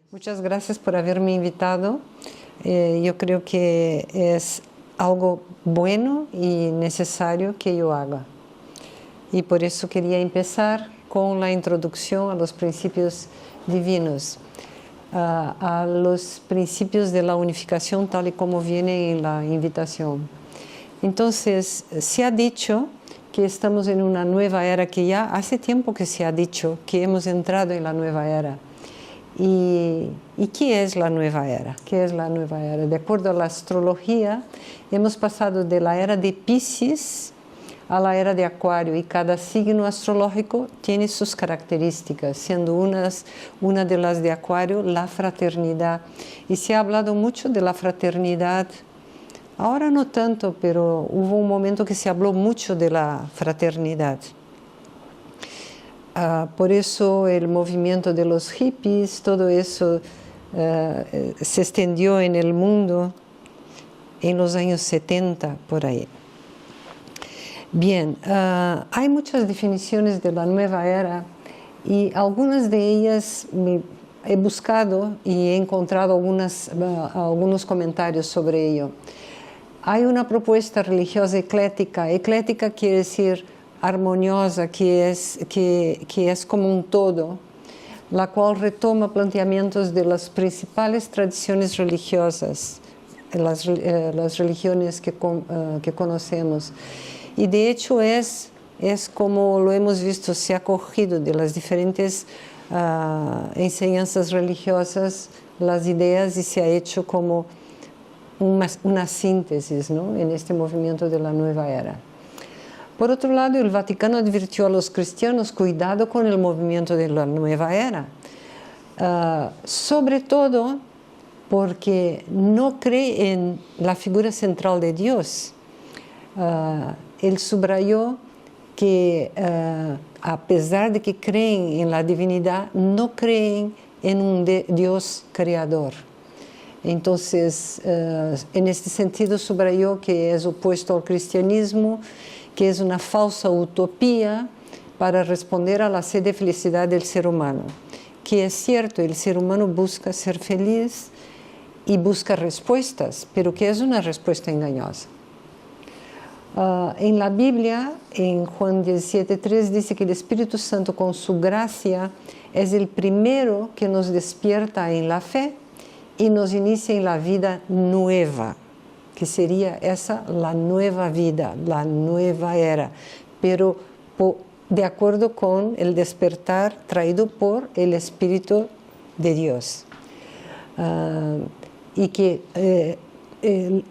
Muchas gracias por haberme invitado. Yo creo que es algo bueno y necesario que yo haga. Y por eso quería empezar con la introducción a los principios divinos, a los principios de la unificación tal y como viene en la invitación. Entonces, se ha dicho que estamos en una nueva era, que ya hace tiempo que se ha dicho que hemos entrado en la nueva era. ¿Y qué es la nueva era? ¿Qué es la nueva era? De acuerdo a la astrología, hemos pasado de la era de Piscis a la era de Acuario, y cada signo astrológico tiene sus características, siendo una de las de Acuario la fraternidad. Y se ha hablado mucho de la fraternidad. Ahora no tanto, pero hubo un momento que se habló mucho de la fraternidad. Por eso el movimiento de los hippies, todo eso se extendió en el mundo en los años 70, por ahí. Bien, hay muchas definiciones de la nueva era y algunas de ellas he buscado y he encontrado algunos comentarios sobre ello. Hay una propuesta religiosa eclética. Eclética quiere decir armoniosa, que es como un todo, la cual retoma planteamientos de las principales tradiciones religiosas, las religiones que conocemos. Y de hecho es como lo hemos visto, se ha cogido de las diferentes enseñanzas religiosas las ideas y se ha hecho como una síntesis, ¿no?, en este movimiento de la nueva era. Por otro lado, el Vaticano advirtió a los cristianos: cuidado con el movimiento de la nueva era, sobre todo porque no cree en la figura central de Dios. Él subrayó que a pesar de que creen en la divinidad, no creen en un Dios creador. Entonces, en este sentido, subrayó que es opuesto al cristianismo, que es una falsa utopía para responder a la sed de felicidad del ser humano. Que es cierto, el ser humano busca ser feliz y busca respuestas, pero que es una respuesta engañosa. En la Biblia, en Juan 17:3, dice que el Espíritu Santo, con su gracia, es el primero que nos despierta en la fe y nos inicia en la vida nueva, que sería esa la nueva vida, la nueva era, pero de acuerdo con el despertar traído por el Espíritu de Dios. Y que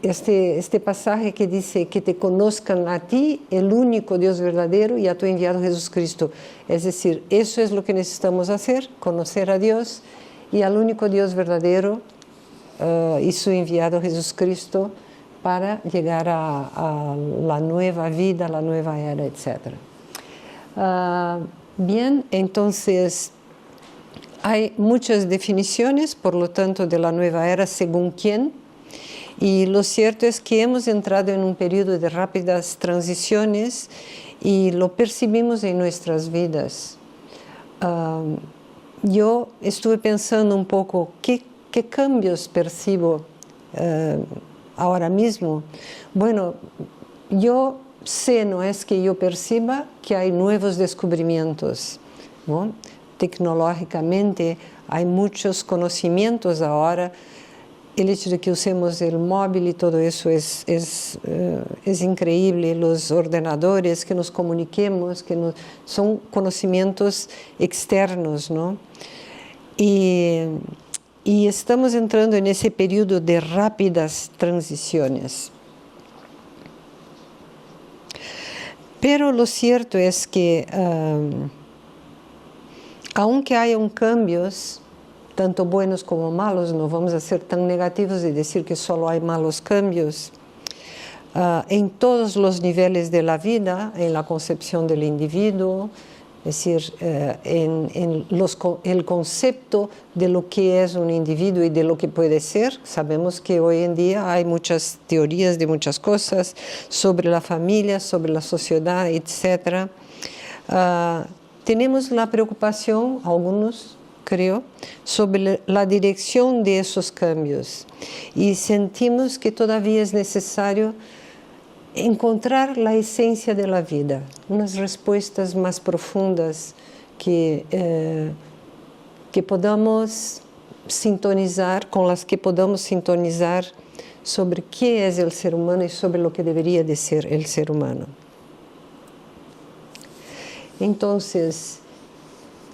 este pasaje que dice que te conozcan a ti, el único Dios verdadero, y a tu enviado Jesucristo. Es decir, eso es lo que necesitamos hacer, conocer a Dios y al único Dios verdadero y su enviado Jesucristo, para llegar a la nueva vida, la nueva era, etc. Bien, entonces hay muchas definiciones, por lo tanto, de la nueva era según quién, y lo cierto es que hemos entrado en un periodo de rápidas transiciones y lo percibimos en nuestras vidas. Yo estuve pensando un poco qué cambios percibo ahora mismo. Bueno, yo sé, no es que yo perciba, que hay nuevos descubrimientos, ¿no? Tecnológicamente hay muchos conocimientos ahora. El hecho de que usemos el móvil y todo eso es increíble. Los ordenadores, que nos comuniquemos, son conocimientos externos, ¿no? Y estamos entrando en ese periodo de rápidas transiciones. Pero lo cierto es que, aunque haya cambios, tanto buenos como malos, no vamos a ser tan negativos y decir que solo hay malos cambios, en todos los niveles de la vida, en la concepción del individuo, es decir, el concepto de lo que es un individuo y de lo que puede ser. Sabemos que hoy en día hay muchas teorías de muchas cosas sobre la familia, sobre la sociedad, etc. Tenemos la preocupación, algunos, creo, sobre la dirección de esos cambios. Y sentimos que todavía es necesario encontrar la esencia de la vida, unas respuestas más profundas que podamos sintonizar, con las que podamos sintonizar sobre qué es el ser humano y sobre lo que debería de ser el ser humano. Entonces,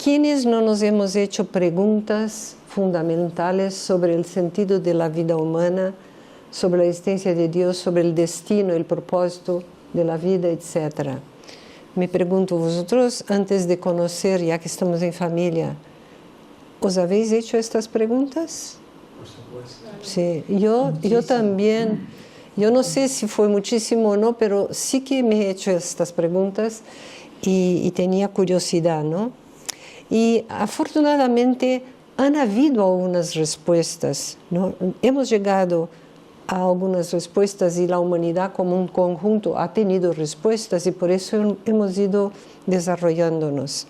¿quiénes no nos hemos hecho preguntas fundamentales sobre el sentido de la vida humana, sobre la existencia de Dios, sobre el destino, el propósito de la vida, etcétera? Me pregunto, vosotros antes de conocer, ya que estamos en familia, ¿os habéis hecho estas preguntas? Por supuesto. Sí, yo también. Yo no sé si fue muchísimo o no, pero sí que me he hecho estas preguntas y tenía curiosidad, ¿no? Y afortunadamente han habido algunas respuestas, ¿no? Hemos llegado a algunas respuestas y la humanidad como un conjunto ha tenido respuestas y por eso hemos ido desarrollándonos.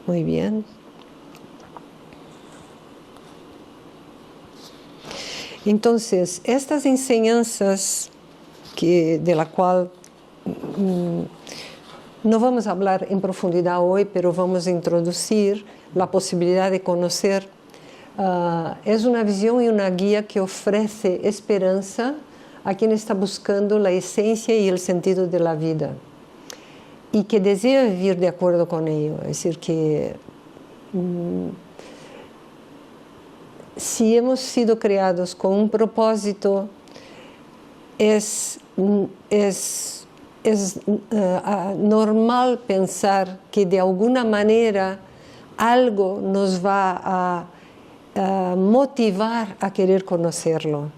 Muy bien. Entonces, estas enseñanzas de la cual no vamos a hablar en profundidad hoy, pero vamos a introducir la posibilidad de conocer. Es una visión y una guía que ofrece esperanza a quien está buscando la esencia y el sentido de la vida y que desea vivir de acuerdo con ello. Es decir, que si hemos sido creados con un propósito, es normal pensar que de alguna manera algo nos va a motivar a querer conocerlo,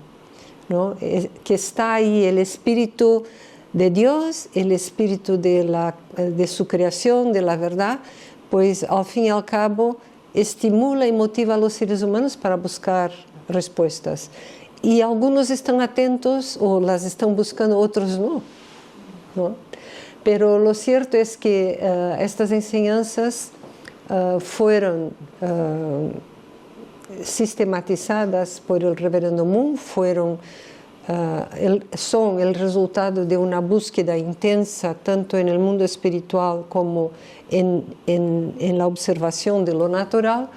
¿no? Que está ahí el espíritu de Dios, el espíritu de su creación, de la verdad, pues al fin y al cabo estimula y motiva a los seres humanos para buscar respuestas. Y algunos están atentos o las están buscando, otros no, ¿no? Pero lo cierto es que estas enseñanzas fueron sistematizadas por el Reverendo Moon, son el resultado de una búsqueda intensa tanto en el mundo espiritual como en la observación de lo natural,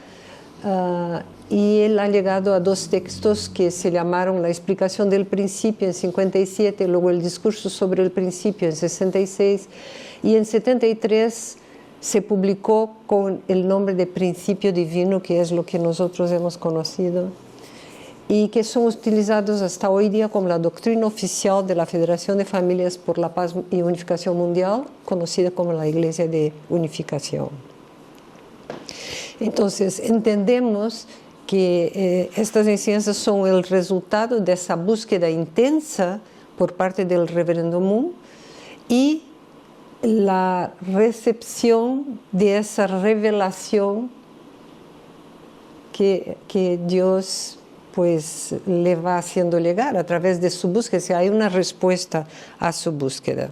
y él ha llegado a dos textos que se llamaron La explicación del principio en 57, luego el discurso sobre el principio en 66, y en 73 se publicó con el nombre de Principio Divino, que es lo que nosotros hemos conocido, y que son utilizados hasta hoy día como la doctrina oficial de la Federación de Familias por la Paz y Unificación Mundial, conocida como la Iglesia de Unificación. Entonces, entendemos que estas enseñanzas son el resultado de esa búsqueda intensa por parte del Reverendo Moon y la recepción de esa revelación que Dios pues le va haciendo llegar a través de su búsqueda. O sea, hay una respuesta a su búsqueda.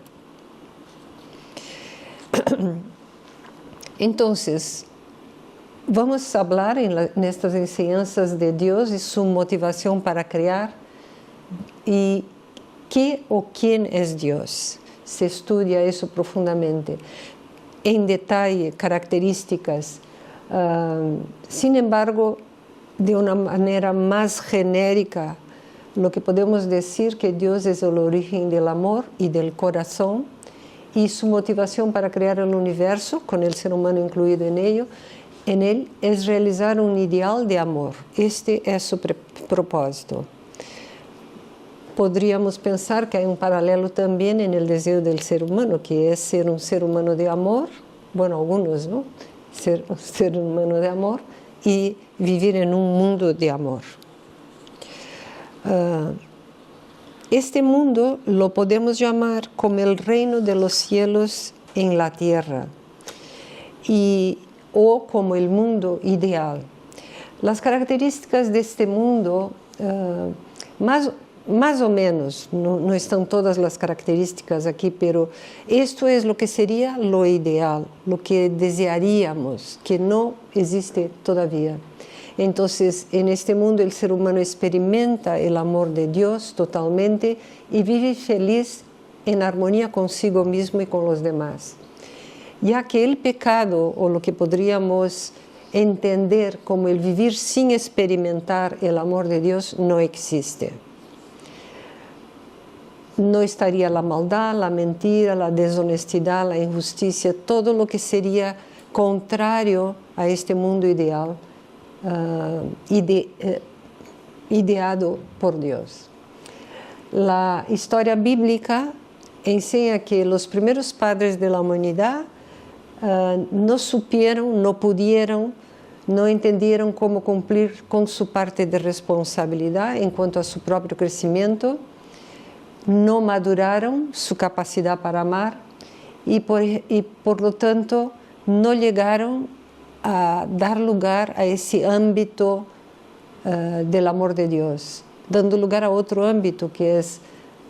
Entonces, vamos a hablar en estas enseñanzas de Dios y su motivación para crear y qué o quién es Dios. Se estudia eso profundamente, en detalle, características. Sin embargo, de una manera más genérica, lo que podemos decir que Dios es el origen del amor y del corazón, y su motivación para crear el universo, con el ser humano incluido en él, es realizar un ideal de amor. Este es su propósito. Podríamos pensar que hay un paralelo también en el deseo del ser humano, que es ser un ser humano de amor, bueno, algunos, ¿no? Ser un ser humano de amor y vivir en un mundo de amor. Este mundo lo podemos llamar como el reino de los cielos en la tierra o como el mundo ideal. Las características de este mundo más o menos, no están todas las características aquí, pero esto es lo que sería lo ideal, lo que desearíamos, que no existe todavía. Entonces, en este mundo el ser humano experimenta el amor de Dios totalmente y vive feliz en armonía consigo mismo y con los demás. Ya que el pecado, o lo que podríamos entender como el vivir sin experimentar el amor de Dios, no existe. No estaría la maldad, la mentira, la deshonestidad, la injusticia, todo lo que sería contrario a este mundo ideal, ideado por Dios. La historia bíblica enseña que los primeros padres de la humanidad no supieron, no pudieron, no entendieron cómo cumplir con su parte de responsabilidad en cuanto a su propio crecimiento, no maduraron su capacidad para amar y por lo tanto no llegaron a dar lugar a ese ámbito del amor de Dios, dando lugar a otro ámbito que es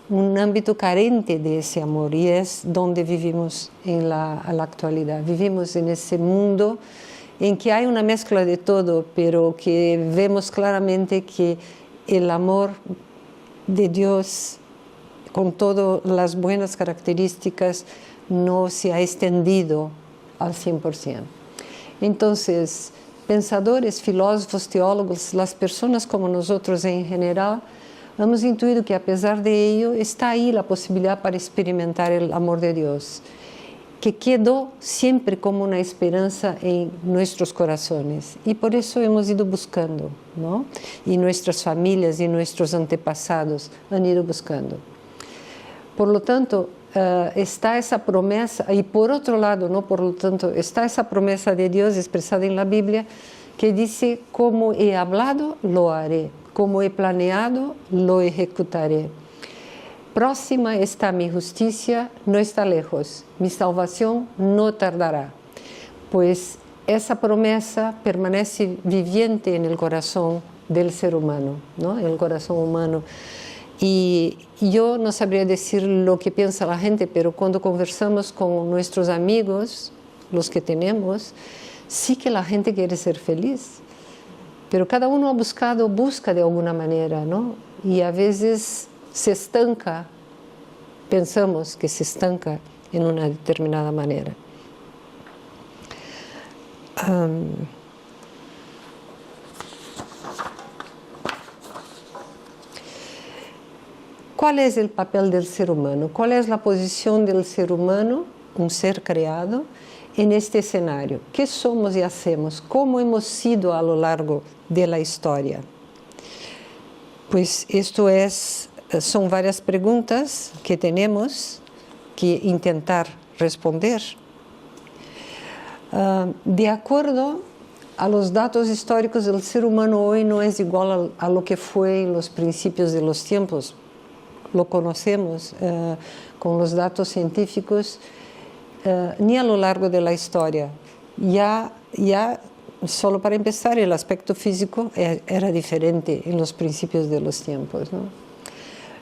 un ámbito carente de ese amor, y es donde vivimos en la actualidad. Vivimos en ese mundo en que hay una mezcla de todo, pero que vemos claramente que el amor de Dios, con todas las buenas características, no se ha extendido al 100%. Entonces, pensadores, filósofos, teólogos, las personas como nosotros en general, hemos intuido que a pesar de ello está ahí la posibilidad para experimentar el amor de Dios, que quedó siempre como una esperanza en nuestros corazones, y por eso hemos ido buscando, ¿no? Y nuestras familias y nuestros antepasados han ido buscando. Por lo tanto, está esa promesa, y por otro lado, ¿no? Por lo tanto, está esa promesa de Dios expresada en la Biblia que dice: como he hablado, lo haré, como he planeado, lo ejecutaré. Próxima está mi justicia, no está lejos, mi salvación no tardará. Pues esa promesa permanece viviente en el corazón del ser humano, ¿no? En el corazón humano. Y yo no sabría decir lo que piensa la gente, pero cuando conversamos con nuestros amigos, los que tenemos, sí que la gente quiere ser feliz, pero cada uno busca de alguna manera, ¿no? Y a veces se estanca, pensamos que se estanca en una determinada manera. ¿Cuál es el papel del ser humano? ¿Cuál es la posición del ser humano, un ser creado, en este escenario? ¿Qué somos y hacemos? ¿Cómo hemos sido a lo largo de la historia? Pues son varias preguntas que tenemos que intentar responder. De acuerdo a los datos históricos, el ser humano hoy no es igual a lo que fue en los principios de los tiempos. Lo conocemos con los datos científicos, ni a lo largo de la historia. Ya, solo para empezar, el aspecto físico era diferente en los principios de los tiempos, ¿no?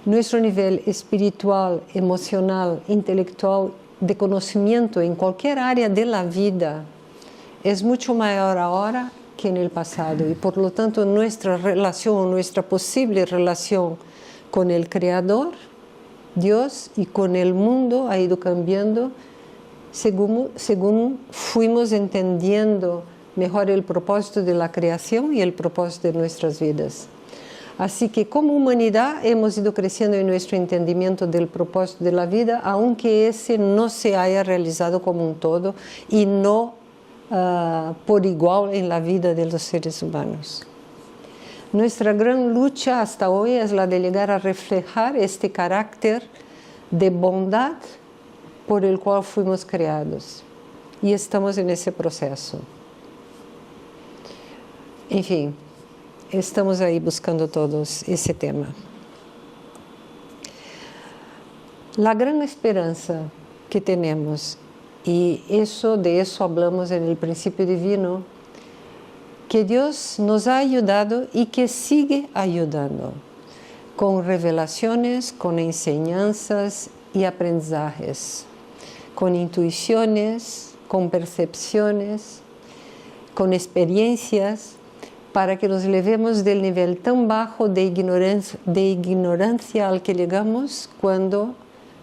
Nuestro nivel espiritual, emocional, intelectual, de conocimiento en cualquier área de la vida es mucho mayor ahora que en el pasado, y por lo tanto nuestra relación, nuestra posible relación con el Creador, Dios, y con el mundo ha ido cambiando según fuimos entendiendo mejor el propósito de la creación y el propósito de nuestras vidas. Así que como humanidad hemos ido creciendo en nuestro entendimiento del propósito de la vida, aunque ese no se haya realizado como un todo y no por igual en la vida de los seres humanos. Nuestra gran lucha hasta hoy es la de llegar a reflejar este carácter de bondad por el cual fuimos creados. Y estamos en ese proceso. En fin, estamos ahí buscando todos ese tema. La gran esperanza que tenemos, y de eso hablamos en el principio divino, que Dios nos ha ayudado y que sigue ayudando. con revelaciones, con enseñanzas y aprendizajes, con intuiciones, con percepciones, con experiencias, para que nos elevemos del nivel tan bajo de ignorancia al que llegamos cuando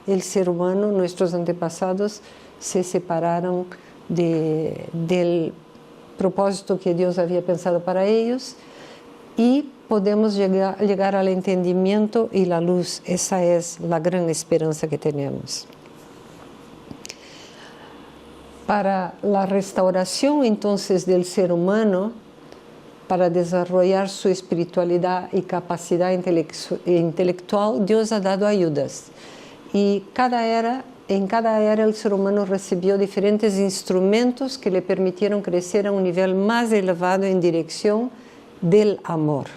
el ser humano, nuestros antepasados, se separaron del propósito que Dios había pensado para ellos, y podemos llegar al entendimiento y la luz. Esa es la gran esperanza que tenemos. Para la restauración entonces del ser humano, para desarrollar su espiritualidad y capacidad intelectual, Dios ha dado ayudas. Y en cada era el ser humano recibió diferentes instrumentos que le permitieron crecer a un nivel más elevado en dirección del amor.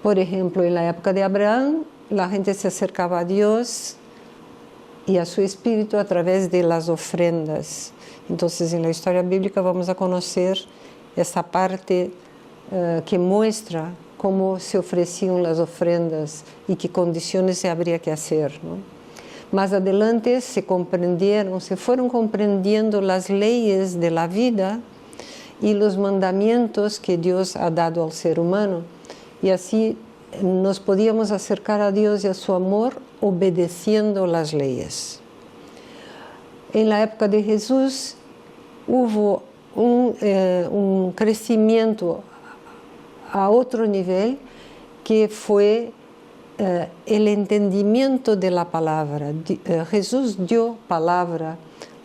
Por ejemplo, en la época de Abraham, la gente se acercaba a Dios y a su espíritu a través de las ofrendas. Entonces, en la historia bíblica vamos a conocer esa parte que muestra cómo se ofrecían las ofrendas y qué condiciones se habría que hacer, ¿no? Más adelante se fueron comprendiendo las leyes de la vida y los mandamientos que Dios ha dado al ser humano, y así nos podíamos acercar a Dios y a su amor obedeciendo las leyes. En la época de Jesús hubo un crecimiento a otro nivel, que fue el entendimiento de la palabra. Jesús dio palabra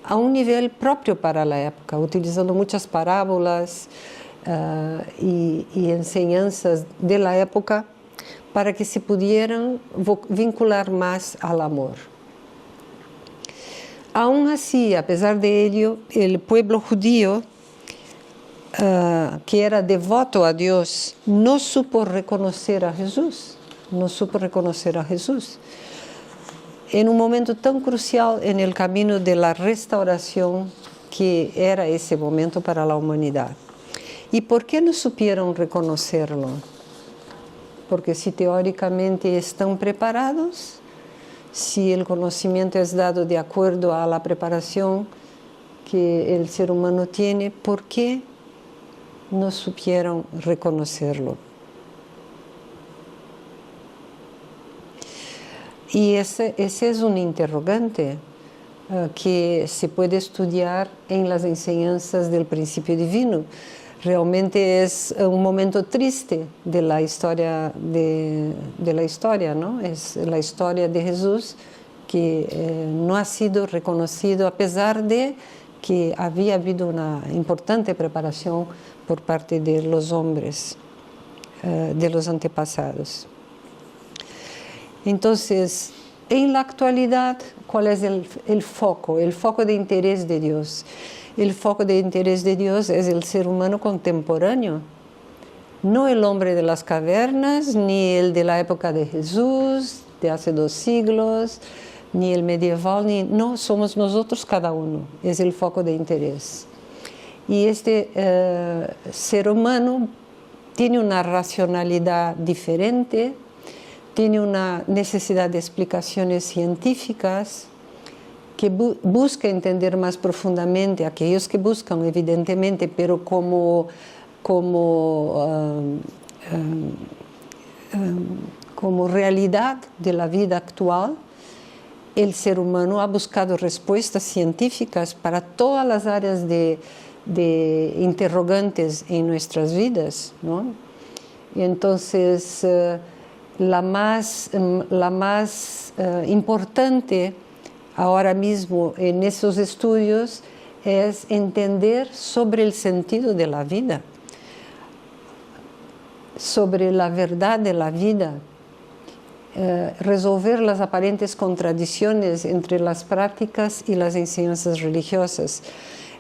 a un nivel propio para la época, utilizando muchas parábolas y enseñanzas de la época para que se pudieran vincular más al amor. Aún así, a pesar de ello, el pueblo judío, que era devoto a Dios, no supo reconocer a Jesús. En un momento tan crucial en el camino de la restauración que era ese momento para la humanidad. ¿Y por qué no supieron reconocerlo? Porque si teóricamente están preparados, si el conocimiento es dado de acuerdo a la preparación que el ser humano tiene, ¿por qué no supieron reconocerlo? Y ese es un interrogante que se puede estudiar en las enseñanzas del principio divino. Realmente es un momento triste de la historia, ¿no? Es la historia de Jesús que no ha sido reconocido, a pesar de que había habido una importante preparación por parte de los hombres, de los antepasados. Entonces, en la actualidad, ¿cuál es el foco? El foco de interés de Dios. El foco de interés de Dios es el ser humano contemporáneo. No el hombre de las cavernas, ni el de la época de Jesús, de hace 2 siglos, ni el medieval, no, somos nosotros cada uno. Es el foco de interés. Y este ser humano tiene una racionalidad diferente, tiene una necesidad de explicaciones científicas, que busca entender más profundamente, aquellos que buscan evidentemente, pero como realidad de la vida actual. El ser humano ha buscado respuestas científicas para todas las áreas de interrogantes en nuestras vidas, ¿no? Y entonces la más importante ahora mismo en esos estudios es entender sobre el sentido de la vida, sobre la verdad de la vida, resolver las aparentes contradicciones entre las prácticas y las enseñanzas religiosas.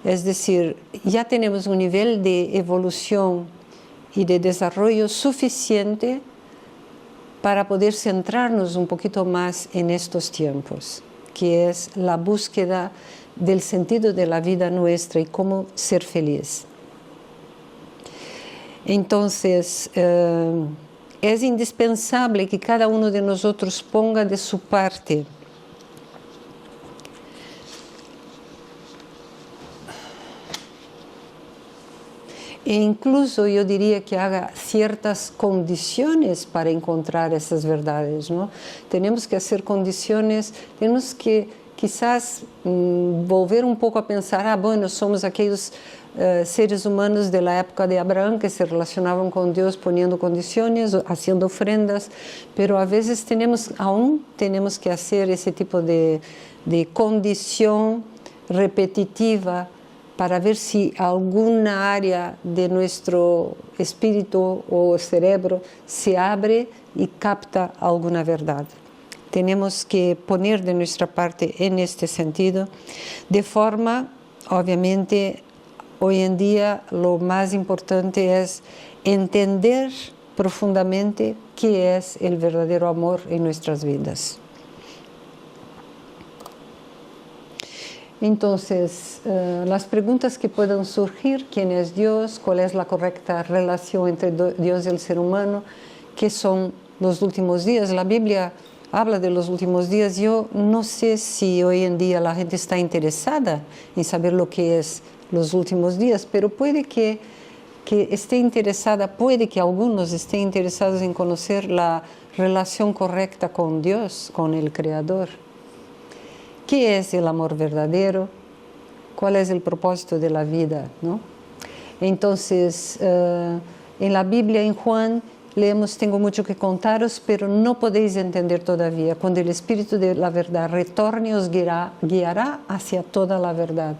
Es decir, ya tenemos un nivel de evolución y de desarrollo suficiente para poder centrarnos un poquito más en estos tiempos, que es la búsqueda del sentido de la vida nuestra y cómo ser feliz. Entonces, es indispensable que cada uno de nosotros ponga de su parte. E incluso yo diría que haga ciertas condiciones para encontrar esas verdades, ¿no? Tenemos que hacer condiciones, tenemos que quizás volver un poco a pensar, bueno, somos aquellos seres humanos de la época de Abraham que se relacionaban con Dios poniendo condiciones, haciendo ofrendas, pero a veces aún tenemos que hacer ese tipo de condición repetitiva para ver si alguna área de nuestro espíritu o cerebro se abre y capta alguna verdad. Tenemos que poner de nuestra parte en este sentido, de forma, obviamente, hoy en día lo más importante es entender profundamente qué es el verdadero amor en nuestras vidas. Entonces, las preguntas que puedan surgir: ¿quién es Dios? ¿Cuál es la correcta relación entre Dios y el ser humano? ¿Qué son los últimos días? La Biblia habla de los últimos días. Yo no sé si hoy en día la gente está interesada en saber lo que es los últimos días, pero puede que esté interesada, puede que algunos estén interesados en conocer la relación correcta con Dios, con el Creador. ¿Qué es el amor verdadero? ¿Cuál es el propósito de la vida, ¿no? Entonces, en la Biblia, en Juan, leemos: tengo mucho que contaros, pero no podéis entender todavía. Cuando el Espíritu de la verdad retorne, os guiará hacia toda la verdad.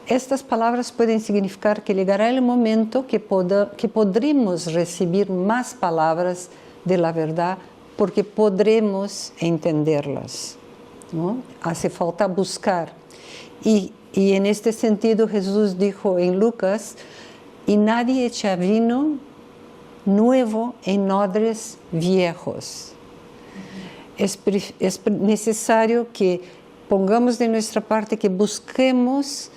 Estas palabras pueden significar que llegará el momento que podremos recibir más palabras de la verdad porque podremos entenderlas, ¿no? Hace falta buscar. Y en este sentido Jesús dijo en Lucas: y nadie echa vino nuevo en odres viejos. Es necesario que pongamos de nuestra parte, que busquemos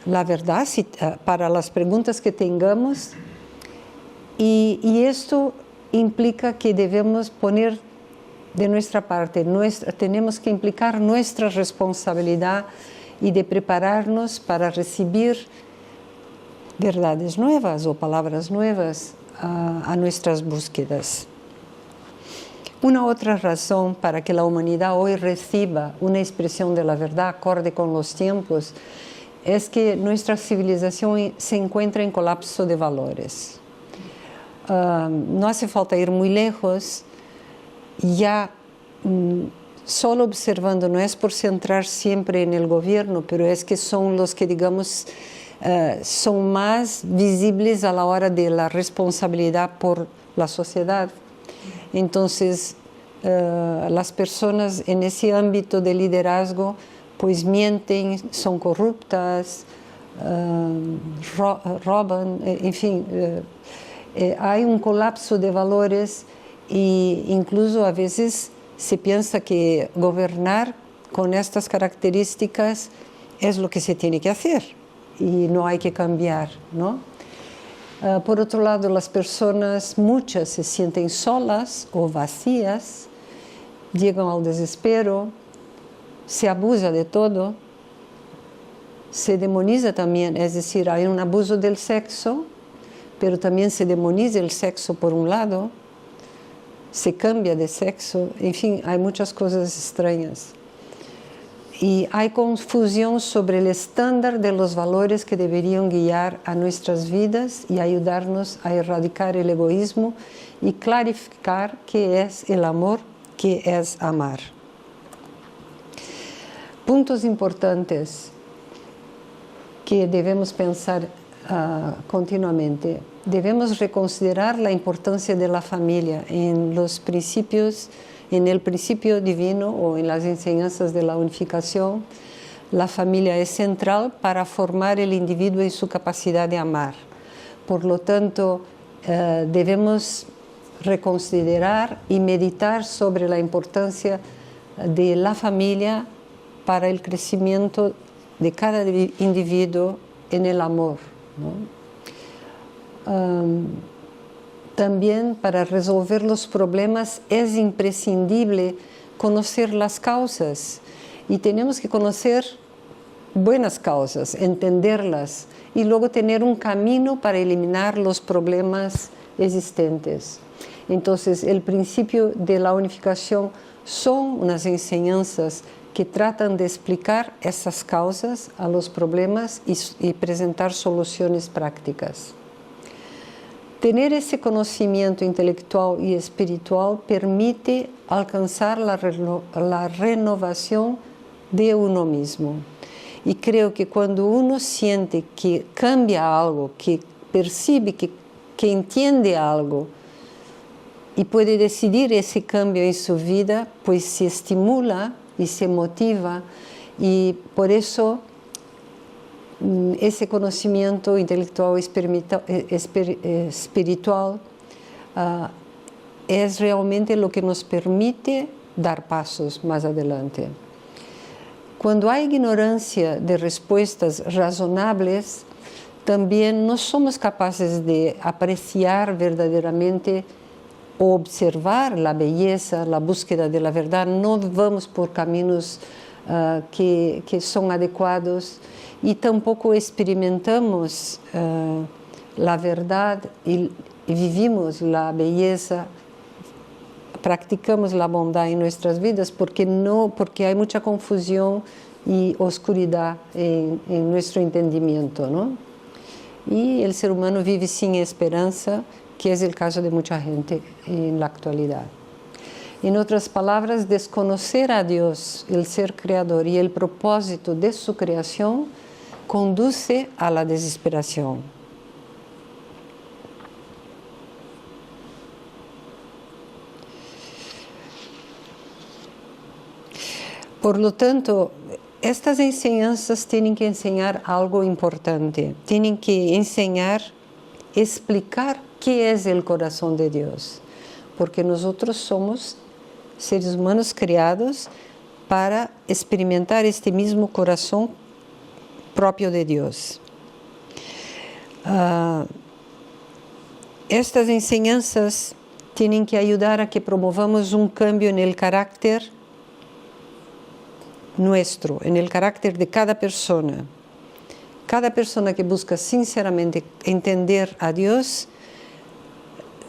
la verdad para las preguntas que tengamos, y esto implica que debemos poner de nuestra parte, tenemos que implicar nuestra responsabilidad y de prepararnos para recibir verdades nuevas o palabras nuevas a nuestras búsquedas. Una otra razón para que la humanidad hoy reciba una expresión de la verdad acorde con los tiempos es que nuestra civilización se encuentra en colapso de valores. No hace falta ir muy lejos. Ya solo observando, no es por centrar siempre en el gobierno, pero es que son los que, digamos, son más visibles a la hora de la responsabilidad por la sociedad. Entonces, las personas en ese ámbito de liderazgo pues mienten, son corruptas, roban, en fin, hay un colapso de valores. E incluso a veces se piensa que gobernar con estas características es lo que se tiene que hacer y no hay que cambiar, ¿no? Por otro lado, las personas, muchas se sienten solas o vacías, llegan al desespero, se abusa de todo, se demoniza también, es decir, hay un abuso del sexo, pero también se demoniza el sexo por un lado, se cambia de sexo, en fin, hay muchas cosas extrañas. Y hay confusión sobre el estándar de los valores que deberían guiar a nuestras vidas y ayudarnos a erradicar el egoísmo y clarificar qué es el amor, qué es amar. Puntos importantes que debemos pensar continuamente. Debemos reconsiderar la importancia de la familia en los principios, en el principio divino o en las enseñanzas de la unificación. La familia es central para formar el individuo y su capacidad de amar. Por lo tanto, debemos reconsiderar y meditar sobre la importancia de la familia para el crecimiento de cada individuo en el amor, ¿no? También para resolver los problemas es imprescindible conocer las causas y tenemos que conocer buenas causas, entenderlas y luego tener un camino para eliminar los problemas existentes. Entonces, el principio de la unificación son unas enseñanzas que tratan de explicar esas causas a los problemas y presentar soluciones prácticas. Tener ese conocimiento intelectual y espiritual permite alcanzar la renovación de uno mismo. Y creo que cuando uno siente que cambia algo, que percibe, que entiende algo y puede decidir ese cambio en su vida, pues se estimula y se motiva, y por eso ese conocimiento intelectual espiritual es realmente lo que nos permite dar pasos más adelante. Cuando hay ignorancia de respuestas razonables, también no somos capaces de apreciar verdaderamente o observar la belleza, la búsqueda de la verdad. No vamos por caminos que son adecuados y tampoco experimentamos la verdad y vivimos la belleza, practicamos la bondad en nuestras vidas porque hay mucha confusión y oscuridad en nuestro entendimiento, ¿no? Y el ser humano vive sin esperanza, que es el caso de mucha gente en la actualidad. En otras palabras, desconocer a Dios, el ser creador y el propósito de su creación conduce a la desesperación. Por lo tanto, estas enseñanzas tienen que enseñar algo importante, tienen que explicar qué es el corazón de Dios, porque nosotros somos seres humanos creados para experimentar este mismo corazón propio de Dios. Estas enseñanzas tienen que ayudar a que promovamos un cambio en el carácter nuestro, en el carácter de cada persona. Cada persona que busca sinceramente entender a Dios,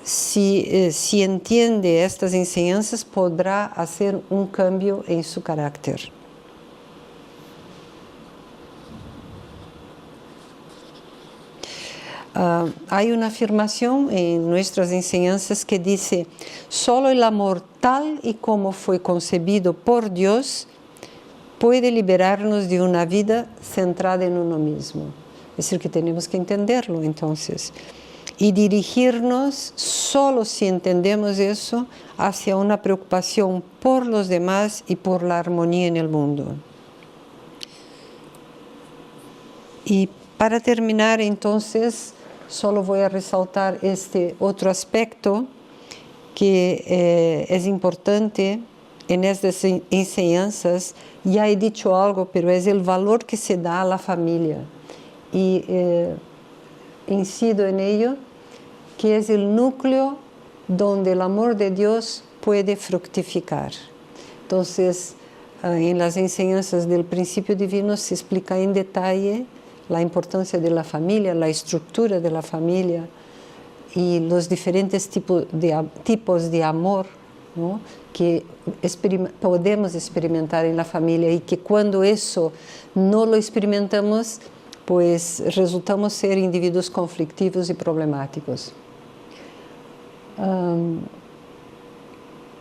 si entiende estas enseñanzas, podrá hacer un cambio en su carácter. Hay una afirmación en nuestras enseñanzas que dice: solo el amor tal y como fue concebido por Dios puede liberarnos de una vida centrada en uno mismo. Es decir, que tenemos que entenderlo entonces y dirigirnos, solo si entendemos eso, hacia una preocupación por los demás y por la armonía en el mundo. Y para terminar entonces, solo voy a resaltar este otro aspecto que es importante en estas enseñanzas. Ya he dicho algo, pero es el valor que se da a la familia. Y incido en ello, que es el núcleo donde el amor de Dios puede fructificar. Entonces, en las enseñanzas del principio divino se explica en detalle la importancia de la familia, la estructura de la familia y los diferentes tipos de amor, ¿no?, que podemos experimentar en la familia, y que cuando eso no lo experimentamos, pues resultamos ser individuos conflictivos y problemáticos.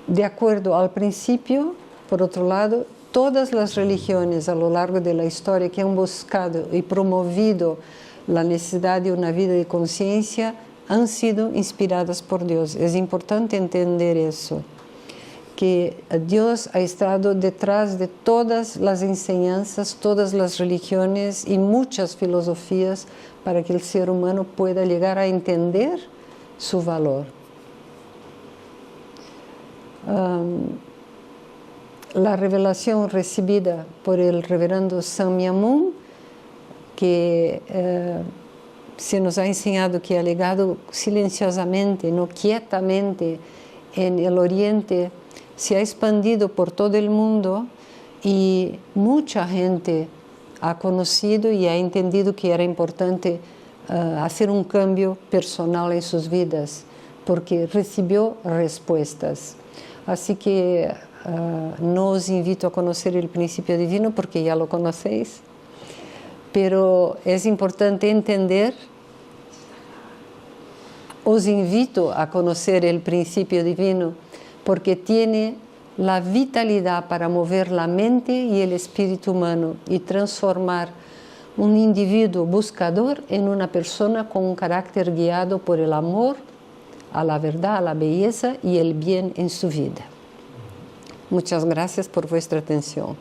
De acuerdo al principio, por otro lado, todas las religiones a lo largo de la historia que han buscado y promovido la necesidad de una vida de conciencia han sido inspiradas por Dios. Es importante entender eso, que Dios ha estado detrás de todas las enseñanzas, todas las religiones y muchas filosofías para que el ser humano pueda llegar a entender su valor. La revelación recibida por el reverendo Samyamun, que se nos ha enseñado que ha llegado silenciosamente, no quietamente, en el Oriente, se ha expandido por todo el mundo y mucha gente ha conocido y ha entendido que era importante hacer un cambio personal en sus vidas, porque recibió respuestas. Así que no os invito a conocer el principio divino porque ya lo conocéis, pero es importante entender. Os invito a conocer el principio divino porque tiene la vitalidad para mover la mente y el espíritu humano y transformar un individuo buscador en una persona con un carácter guiado por el amor a la verdad, a la belleza y el bien en su vida. Muchas gracias por vuestra atención.